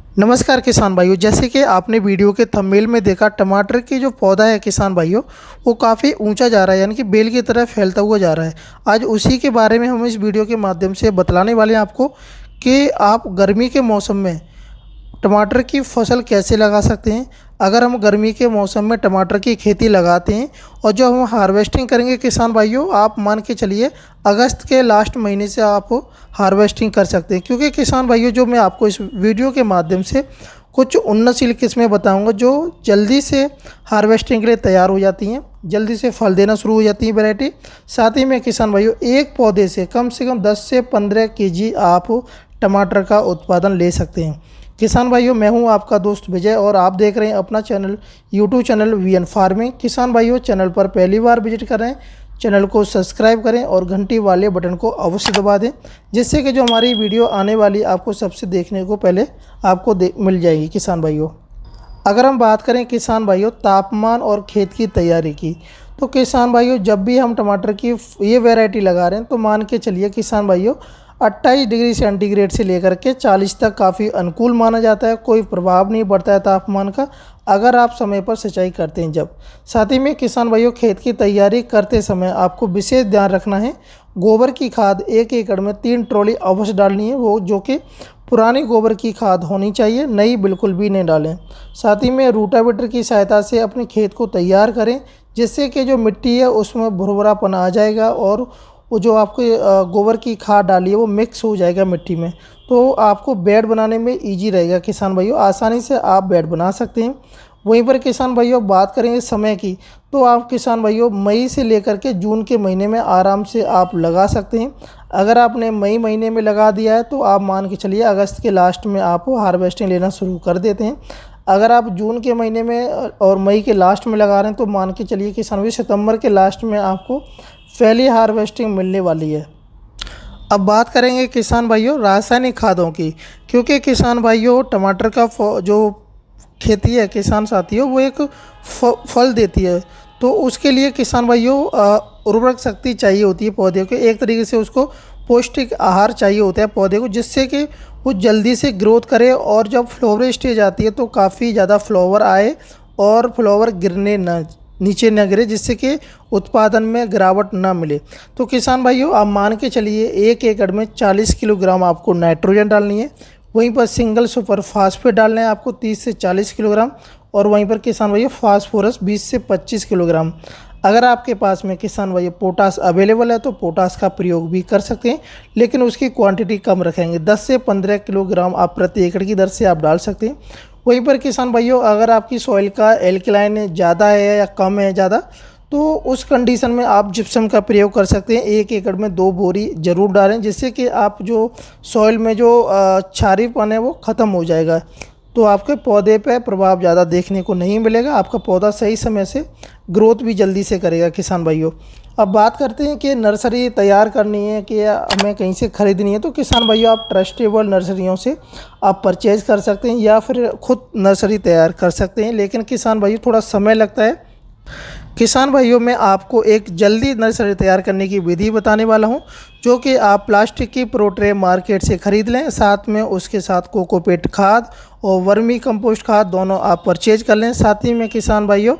नमस्कार किसान भाइयों। जैसे कि आपने वीडियो के थंबनेल में देखा, टमाटर की जो पौधा है किसान भाइयों, वो काफ़ी ऊंचा जा रहा है, यानी कि बेल की तरह फैलता हुआ जा रहा है। आज उसी के बारे में हम इस वीडियो के माध्यम से बतलाने वाले हैं आपको कि आप गर्मी के मौसम में टमाटर की फसल कैसे लगा सकते हैं। अगर हम गर्मी के मौसम में टमाटर की खेती लगाते हैं और जो हम हार्वेस्टिंग करेंगे किसान भाइयों, आप मान के चलिए अगस्त के लास्ट महीने से आप हार्वेस्टिंग कर सकते हैं। क्योंकि किसान भाइयों, जो मैं आपको इस वीडियो के माध्यम से कुछ उन्नतशील किस्में बताऊंगा जो जल्दी से हार्वेस्टिंग के लिए तैयार हो जाती हैं, जल्दी से फल देना शुरू हो जाती है वैरायटी। साथ ही में किसान भाइयों, एक पौधे से कम 10 से 15 केजी आप टमाटर का उत्पादन ले सकते हैं। किसान भाइयों, मैं हूं आपका दोस्त विजय और आप देख रहे हैं अपना channel YouTube channel VN farming. किसान भाइयों, चैनल पर पहली बार विजिट कर रहे हैं, चैनल को सब्सक्राइब करें और घंटी वाले बटन को अवश्य दबा दें, जिससे कि जो हमारी वीडियो आने वाली आपको सबसे देखने को पहले आपको मिल जाएगी। किसान भाइयों, अगर हम बात करें किसान भाइयों तापमान और खेत की तैयारी की, तो किसान भाइयों जब भी हम टमाटर की ये वैरायटी लगा रहे हैं तो मान के चलिए किसान भाइयों 28 डिग्री सेंटीग्रेड से लेकर के 40 तक काफ़ी अनुकूल माना जाता है। कोई प्रभाव नहीं पड़ता है तापमान का, अगर आप समय पर सिंचाई करते हैं जब। साथ ही में किसान भाइयों, खेत की तैयारी करते समय आपको विशेष ध्यान रखना है। गोबर की खाद 1 एकड़ में 3 ट्रॉली अवश्य डालनी है, वो जो कि पुरानी गोबर की खाद होनी चाहिए, नई बिल्कुल भी नहीं डालें। साथ ही में रूटावेटर की सहायता से अपने खेत को तैयार करें, जिससे कि जो मिट्टी है उसमें भुरभुरापन आ जाएगा और वो जो आपके गोबर की खाद डाली है वो मिक्स हो जाएगा मिट्टी में, तो आपको बेड बनाने में इजी रहेगा। किसान भाइयों, आसानी से आप बेड बना सकते हैं। वहीं पर किसान भाइयों बात करेंगे समय की, तो आप किसान भाइयों मई से लेकर के जून के महीने में आराम से आप लगा सकते हैं। अगर आपने मई महीने में लगा दिया है तो आप मान के चलिए अगस्त के लास्ट में आप हार्वेस्टिंग लेना शुरू कर देते हैं। अगर आप जून के महीने में और मई के लास्ट में लगा रहे हैं तो मान के चलिए किसान भाई सितंबर के लास्ट में आपको पहली हार्वेस्टिंग मिलने वाली है। अब बात करेंगे किसान भाइयों रासायनिक खादों की, क्योंकि किसान भाइयों टमाटर का जो खेती है किसान साथियों, वो एक फल देती है, तो उसके लिए किसान भाइयों उर्वरक शक्ति चाहिए होती है पौधे को। एक तरीके से उसको पौष्टिक आहार चाहिए होता है पौधे को, जिससे कि वो जल्दी से ग्रोथ करे और जब फ्लावर स्टेज आती है तो काफ़ी ज़्यादा फ्लावर आए और फ्लावर गिरने न नीचे न गिरे, जिससे कि उत्पादन में गिरावट ना मिले। तो किसान भाइयों आप मान के चलिए 1 एकड़ में 40 किलोग्राम आपको नाइट्रोजन डालनी है। वहीं पर सिंगल सुपर फास्फेट डालना है आपको 30 से 40 किलोग्राम, और वहीं पर किसान भाइयों फास्फोरस 20 से 25 किलोग्राम। अगर आपके पास में किसान भाइयों पोटास अवेलेबल है तो पोटास का प्रयोग भी कर सकते हैं, लेकिन उसकी क्वांटिटी कम रखेंगे, 10 से 15 किलोग्राम आप प्रति एकड़ की दर से आप डाल सकते हैं। वहीं पर किसान भाइयों अगर आपकी सॉइल का एल्कलाइन ज़्यादा है या कम है ज़्यादा, तो उस कंडीशन में आप जिप्सम का प्रयोग कर सकते हैं। 1 एकड़ में 2 बोरी ज़रूर डालें, जिससे कि आप जो सॉइल में जो क्षारीयपन है वो ख़त्म हो जाएगा, तो आपके पौधे पे प्रभाव ज़्यादा देखने को नहीं मिलेगा। आपका पौधा सही समय से ग्रोथ भी जल्दी से करेगा। किसान भाइयों अब बात करते हैं कि नर्सरी तैयार करनी है कि हमें कहीं से ख़रीदनी है, तो किसान भाइयों आप ट्रस्टेबल नर्सरियों से आप परचेज़ कर सकते हैं या फिर खुद नर्सरी तैयार कर सकते हैं, लेकिन किसान भाइयों थोड़ा समय लगता है। किसान भाइयों मैं आपको एक जल्दी नर्सरी तैयार करने की विधि बताने वाला हूं, जो कि आप प्लास्टिक की प्रोट्रे मार्केट से ख़रीद लें, साथ में उसके साथ कोकोपीट खाद और वर्मी कंपोस्ट खाद दोनों आप परचेज कर लें। साथ ही में किसान भाइयों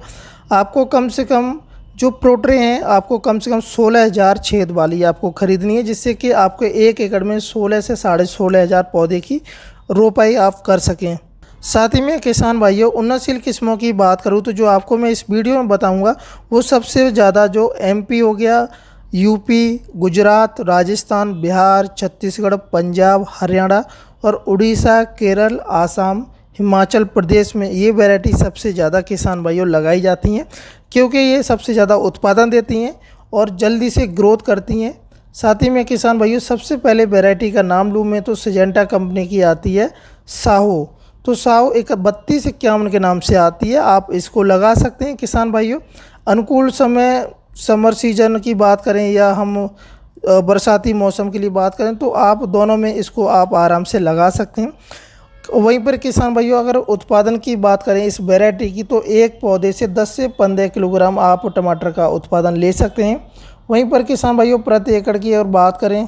आपको कम से कम जो प्रोट्रे हैं आपको कम से कम 16,000 छेद वाली आपको ख़रीदनी है, जिससे कि आपको 1 एकड़ में 16 से 16,500 पौधे की रोपाई आप कर सकें। साथ ही में किसान भाइयों उन्नतशील किस्मों की बात करूँ तो जो आपको मैं इस वीडियो में बताऊंगा वो सबसे ज़्यादा जो एमपी हो गया, यूपी, गुजरात, राजस्थान, बिहार, छत्तीसगढ़, पंजाब, हरियाणा और उड़ीसा, केरल, आसाम, हिमाचल प्रदेश में ये वैरायटी सबसे ज़्यादा किसान भाइयों लगाई जाती हैं, क्योंकि ये सबसे ज़्यादा उत्पादन देती हैं और जल्दी से ग्रोथ करती हैं। साथ ही में किसान भाइयों सबसे पहले वैरायटी का नाम लूँ मैं तो सिजेंटा कंपनी की आती है साहो, तो साहो 3151 के नाम से आती है, आप इसको लगा सकते हैं। किसान भाइयों अनुकूल समय समर सीजन की बात करें या हम बरसाती मौसम के लिए बात करें तो आप दोनों में इसको आप आराम से लगा सकते हैं। वहीं पर किसान भाइयों अगर उत्पादन की बात करें इस वैरायटी की, तो एक पौधे से 10 से 15 किलोग्राम आप टमाटर का उत्पादन ले सकते हैं। वहीं पर किसान भाइयों प्रति एकड़ की और बात करें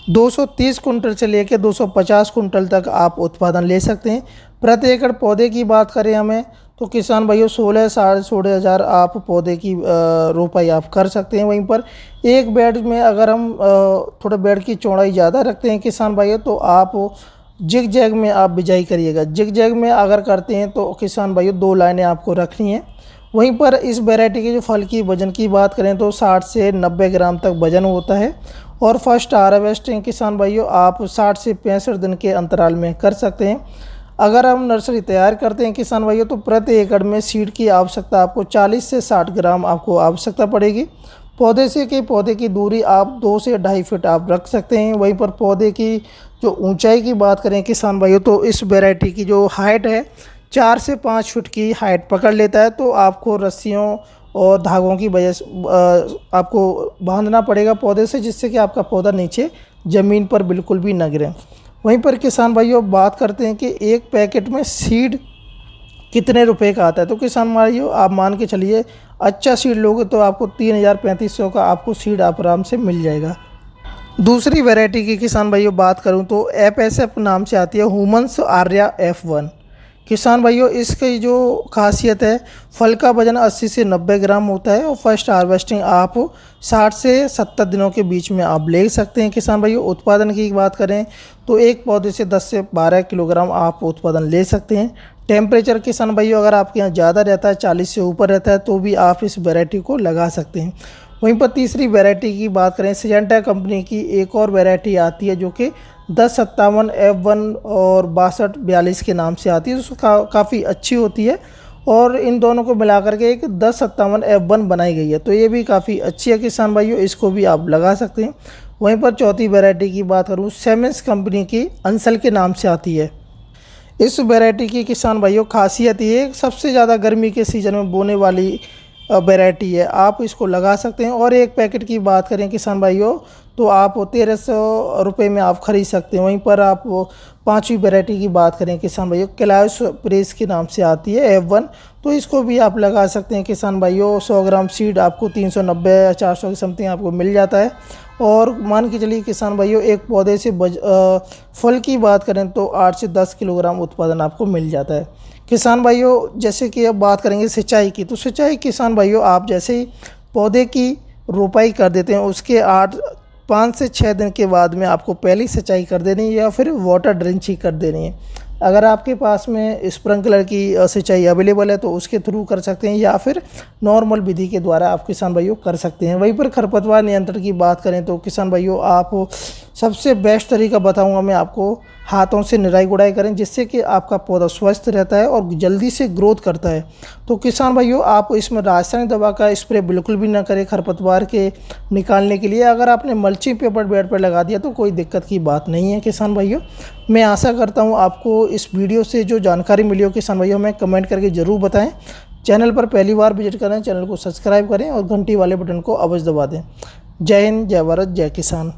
230 कुंटल से लेकर 250 कुंटल तक आप उत्पादन ले सकते हैं। प्रति एकड़ पौधे की बात करें हमें तो किसान भाइयों 16 साढ़े 16 हज़ार आप पौधे की रोपाई आप कर सकते हैं। वहीं पर एक बेड में अगर हम थोड़ा बेड की चौड़ाई ज़्यादा रखते हैं किसान भाइयों तो आप जिग जैग में आप बिजाई करिएगा। जिग जैग में अगर करते हैं तो किसान भाइयों 2 लाइनें आपको रखनी है। वहीं पर इस वैरायटी के जो फल की वज़न की बात करें तो 60 से 90 ग्राम तक वज़न होता है। और फर्स्ट हार्वेस्टिंग किसान भाइयों आप 60 से 65 दिन के अंतराल में कर सकते हैं। अगर हम नर्सरी तैयार करते हैं किसान भाइयों तो प्रति एकड़ में सीड की आवश्यकता आपको 40 से 60 ग्राम आपको आवश्यकता पड़ेगी। पौधे से के पौधे की दूरी आप 2 से 2.5 फीट आप रख सकते हैं। वहीं पर पौधे की जो ऊंचाई की बात करें किसान भाइयों तो इस वैरायटी की जो हाइट है 4 से 5 फीट की हाइट पकड़ लेता है। तो आपको रस्सियों और धागों की वजह से आपको बांधना पड़ेगा पौधे से, जिससे कि आपका पौधा नीचे ज़मीन पर बिल्कुल भी न गिरे। वहीं पर किसान भाइयों बात करते हैं कि एक पैकेट में सीड कितने रुपए का आता है। तो किसान भाइयों आप मान के चलिए अच्छा सीड लोगे तो आपको 3,000-3,500 का आपको सीड आप आराम से मिल जाएगा। दूसरी वैरायटी की किसान भाइयों बात करूं तो FSF नाम से आती है, ह्यूमन्स आर्या F1। किसान भाइयों इसकी जो खासियत है फल का वजन 80 से 90 ग्राम होता है और फर्स्ट हार्वेस्टिंग आप 60 से 70 दिनों के बीच में आप ले सकते हैं। किसान भाइयों उत्पादन की बात करें तो एक पौधे से 10 से 12 किलोग्राम आप उत्पादन ले सकते हैं। टेम्परेचर किसान भाइयों अगर आपके यहाँ ज़्यादा रहता है 40 से ऊपर रहता है तो भी आप इस वैरायटी को लगा सकते हैं। वहीं पर तीसरी वैरायटी की बात करें सिजेंटा कंपनी की एक और वैरायटी आती है जो कि 1057 F1 और 6242 के नाम से आती है, जो काफ़ी अच्छी होती है और इन दोनों को मिलाकर के एक 1057 F1 बनाई गई है। तो ये भी काफ़ी अच्छी है किसान भाइयों, इसको भी आप लगा सकते हैं। वहीं पर चौथी वैरायटी की बात करूँ सेमेंस कंपनी की अंसल के नाम से आती है। इस वैरायटी की किसान भाइयों खासियत ये सबसे ज़्यादा गर्मी के सीज़न में बोने वाली वैरायटी है, आप इसको लगा सकते हैं। और एक पैकेट की बात करें किसान भाइयों तो आप 1300 रुपये में आप ख़रीद सकते हैं। वहीं पर आप पांचवी वैरायटी की बात करें किसान भाइयों कैलाश प्रेस के नाम से आती है F1, तो इसको भी आप लगा सकते हैं किसान भाइयों। 100 ग्राम सीड आपको 390-400 के समथिंग आपको मिल जाता है। और मान के चलिए किसान भाइयों एक पौधे से फल की बात करें तो 8 से 10 किलोग्राम उत्पादन आपको मिल जाता है। किसान भाइयों जैसे कि अब बात करेंगे सिंचाई की, तो सिंचाई किसान भाइयों आप जैसे ही पौधे की रोपाई कर देते हैं उसके 5 से 6 दिन के बाद में आपको पहली सिंचाई कर देनी है या फिर वाटर ड्रिंचिंग कर देनी है। अगर आपके पास में स्प्रिंकलर की सिंचाई अवेलेबल है तो उसके थ्रू कर सकते हैं या फिर नॉर्मल विधि के द्वारा आप किसान भाइयों कर सकते हैं। वहीं पर खरपतवार नियंत्रण की बात करें तो किसान भाइयों आप सबसे बेस्ट तरीका बताऊंगा मैं आपको, हाथों से निराई गुड़ाई करें जिससे कि आपका पौधा स्वस्थ रहता है और जल्दी से ग्रोथ करता है। तो किसान भाइयों आप इसमें रासायनिक दवा का स्प्रे बिल्कुल भी ना करें खरपतवार के निकालने के लिए। अगर आपने मल्चिंग पेपर बेड पर लगा दिया तो कोई दिक्कत की बात नहीं है किसान भाइयों। मैं आशा करता हूँ आपको इस वीडियो से जो जानकारी मिली हो किसान भाइयों हमें कमेंट करके ज़रूर बताएं। चैनल पर पहली बार विजिट करें, चैनल को सब्सक्राइब करें और घंटी वाले बटन को अवश्य दबा दें। जय हिंद, जय भारत, जय किसान।